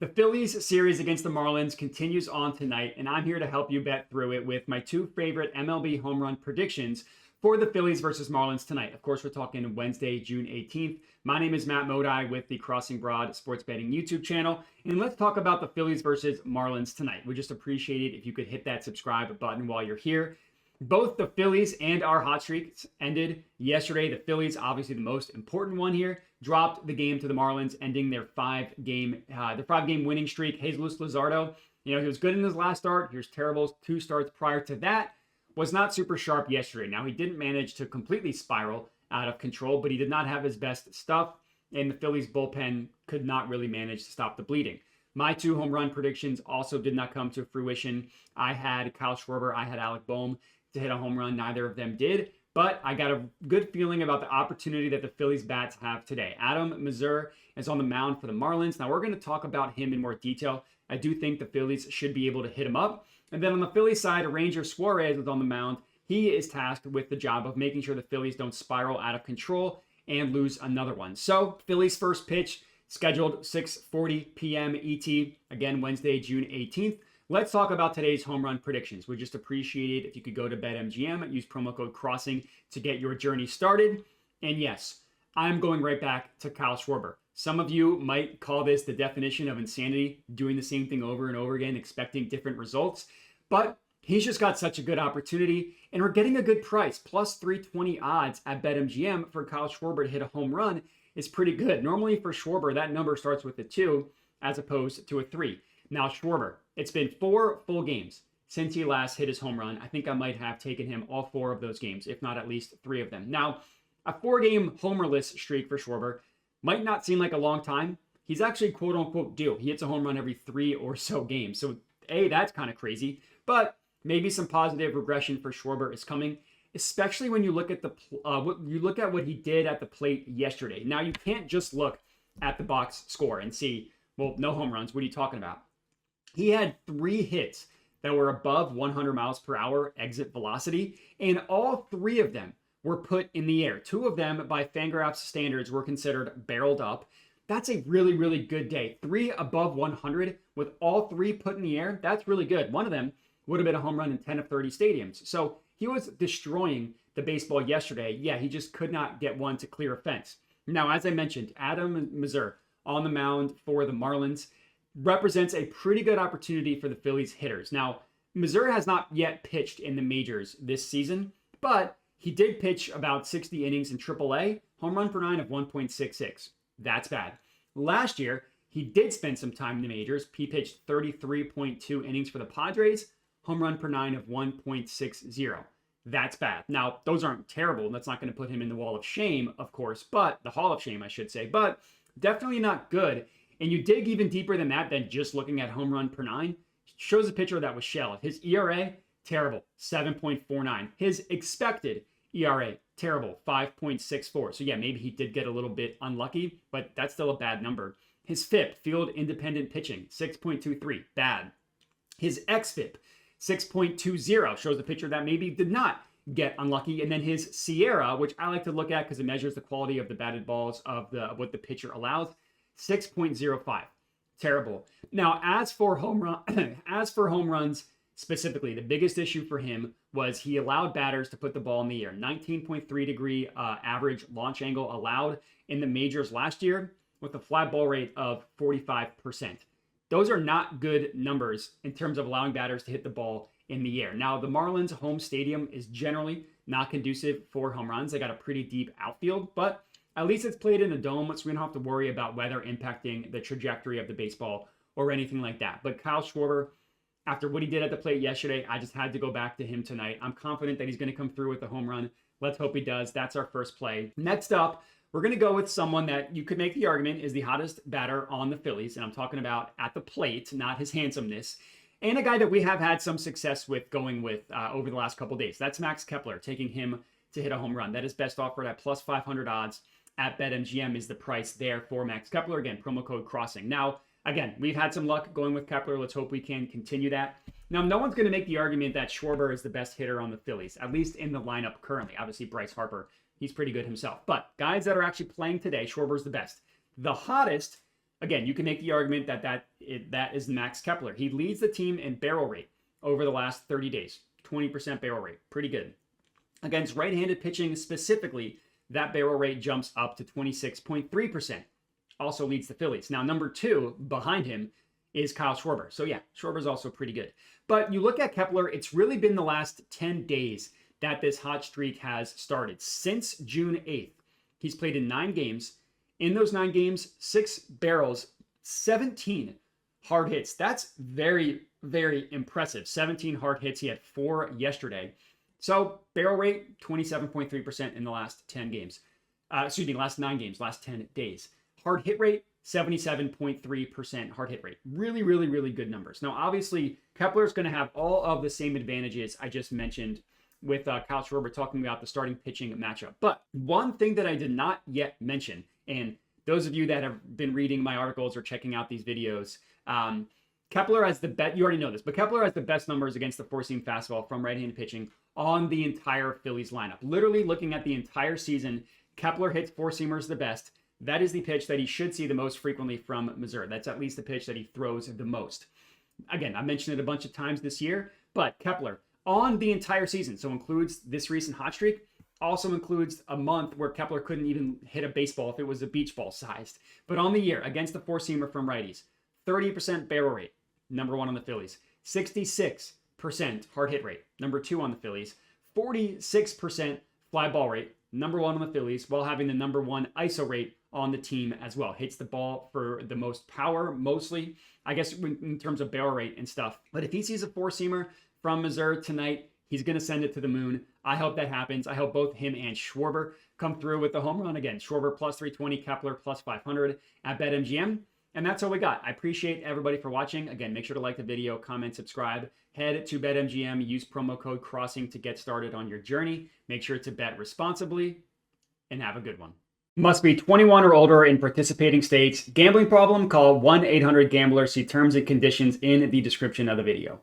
The Phillies series against the Marlins continues on tonight, and I'm here to help you bet through it with my two favorite MLB home run predictions for the Phillies versus Marlins tonight. Of course, we're talking Wednesday, June 18th. My name is Matt Modi with the Crossing Broad Sports Betting YouTube channel, and let's talk about the Phillies versus Marlins tonight. We just appreciate it if you could hit that subscribe button while you're here. Both the Phillies and our hot streaks ended yesterday. The Phillies, obviously the most important one here, dropped the game to the Marlins, ending their five-game winning streak. Jesus Luzardo, he was good in his last start. He was terrible 2 starts prior to that. Was not super sharp yesterday. Now, he didn't manage to completely spiral out of control, but he did not have his best stuff, and the Phillies bullpen could not really manage to stop the bleeding. My 2 home run predictions also did not come to fruition. I had Kyle Schwarber, I had Alec Boehm to hit a home run. Neither of them did, but I got a good feeling about the opportunity that the Phillies bats have today. Adam Mazur is on the mound for the Marlins. Now, we're going to talk about him in more detail. I do think the Phillies should be able to hit him up. And then on the Phillies side, Ranger Suarez is on the mound. He is tasked with the job of making sure the Phillies don't spiral out of control and lose another one. So, Phillies first pitch scheduled 6:40 p.m. ET, again, Wednesday, June 18th. Let's talk about today's home run predictions. We just appreciate it if you could go to BetMGM, use promo code CROSSING to get your journey started. And yes, I'm going right back to Kyle Schwarber. Some of you might call this the definition of insanity, doing the same thing over and over again, expecting different results. But he's just got such a good opportunity, and we're getting a good price. Plus 320 odds at BetMGM for Kyle Schwarber to hit a home run is pretty good. Normally for Schwarber, that number starts with a 2 as opposed to a 3. Now, Schwarber, it's been 4 full games since he last hit his home run. I think I might have taken him all 4 of those games, if not at least 3 of them. Now, a 4-game homerless streak for Schwarber might not seem like a long time. He's actually quote-unquote due. He hits a home run every 3 or so games. So, A, that's kind of crazy. But maybe some positive regression for Schwarber is coming, especially when you look at what he did at the plate yesterday. Now, you can't just look at the box score and see, well, no home runs. What are you talking about? He had 3 hits that were above 100 miles per hour exit velocity, and all 3 of them were put in the air. 2 of them, by Fangraphs standards, were considered barreled up. That's a really, really good day. 3 above 100 with all 3 put in the air. That's really good. One of them would have been a home run in 10 of 30 stadiums. So he was destroying the baseball yesterday. Yeah, he just could not get one to clear a fence. Now, as I mentioned, Adam Mazur on the mound for the Marlins represents a pretty good opportunity for the Phillies hitters. Now, Mazur has not yet pitched in the majors this season, but he did pitch about 60 innings in AAA, home run per 9 of 1.66. That's bad. Last year, he did spend some time in the majors. He pitched 33.2 innings for the Padres, home run per 9 of 1.60. That's bad. Now, those aren't terrible. That's not going to put him in the wall of shame, of course, but the Hall of Shame, I should say, but definitely not good. And you dig even deeper than that, than just looking at home run per 9, shows a pitcher that was shallow. His ERA, terrible, 7.49. His expected ERA, terrible, 5.64. So yeah, maybe he did get a little bit unlucky, but that's still a bad number. His FIP, field independent pitching, 6.23, bad. His XFIP, 6.20, shows a pitcher that maybe did not get unlucky. And then his Sierra, which I like to look at because it measures the quality of the batted balls of what the pitcher allows, 6.05. Terrible. Now, as for home runs specifically, the biggest issue for him was he allowed batters to put the ball in the air. 19.3 degree average launch angle allowed in the majors last year with a fly ball rate of 45%. Those are not good numbers in terms of allowing batters to hit the ball in the air. Now, the Marlins' home stadium is generally not conducive for home runs. They got a pretty deep outfield, but at least it's played in a dome, so we don't have to worry about weather impacting the trajectory of the baseball or anything like that. But Kyle Schwarber, after what he did at the plate yesterday, I just had to go back to him tonight. I'm confident that he's going to come through with a home run. Let's hope he does. That's our first play. Next up, we're going to go with someone that you could make the argument is the hottest batter on the Phillies, and I'm talking about at the plate, not his handsomeness, and a guy that we have had some success with going with over the last couple days. That's Max Kepler, taking him to hit a home run. That is best offered at plus 500 odds at BetMGM is the price there for Max Kepler. Again, promo code CROSSING. Now, again, we've had some luck going with Kepler. Let's hope we can continue that. Now, no one's going to make the argument that Schwarber is the best hitter on the Phillies, at least in the lineup currently. Obviously, Bryce Harper, he's pretty good himself. But guys that are actually playing today, Schwarber's the best. The hottest Again, you can make the argument that is Max Kepler. He leads the team in barrel rate over the last 30 days. 20% barrel rate. Pretty good. Against right-handed pitching specifically, that barrel rate jumps up to 26.3%. Also leads the Phillies. Now, number 2 behind him is Kyle Schwarber. So yeah, Schwarber's also pretty good. But you look at Kepler, it's really been the last 10 days that this hot streak has started. Since June 8th, he's played in 9 games. In those 9 games, 6 barrels, 17 hard hits. That's very, very impressive. 17 hard hits. He had 4 yesterday. So barrel rate, 27.3% in the last 10 games. Last 9 games, last 10 days. Hard hit rate, 77.3% hard hit rate. Really, really, really good numbers. Now, obviously, Kepler is going to have all of the same advantages I just mentioned with Kyle Schwarber talking about the starting pitching matchup. But one thing that I did not yet mention, and those of you that have been reading my articles or checking out these videos, Kepler has the best, you already know this, but Kepler has the best numbers against the four-seam fastball from right-handed pitching on the entire Phillies lineup. Literally looking at the entire season, Kepler hits four-seamers the best. That is the pitch that he should see the most frequently from Missouri. That's at least the pitch that he throws the most. Again, I mentioned it a bunch of times this year, but Kepler on the entire season, so includes this recent hot streak, also includes a month where Kepler couldn't even hit a baseball if it was a beach ball sized. But on the year, against the four-seamer from righties, 30% barrel rate, number 1 on the Phillies. 66% hard hit rate, number 2 on the Phillies. 46% fly ball rate, number 1 on the Phillies, while having the number 1 ISO rate on the team as well. Hits the ball for the most power, mostly, I guess, in terms of barrel rate and stuff. But if he sees a four-seamer from Missouri tonight, he's going to send it to the moon. I hope that happens. I hope both him and Schwarber come through with the home run again. Schwarber plus 320, Kepler plus 500 at BetMGM. And that's all we got. I appreciate everybody for watching. Again, make sure to like the video, comment, subscribe. Head to BetMGM, use promo code CROSSING to get started on your journey. Make sure to bet responsibly and have a good one. Must be 21 or older in participating states. Gambling problem? Call 1-800-GAMBLER. See terms and conditions in the description of the video.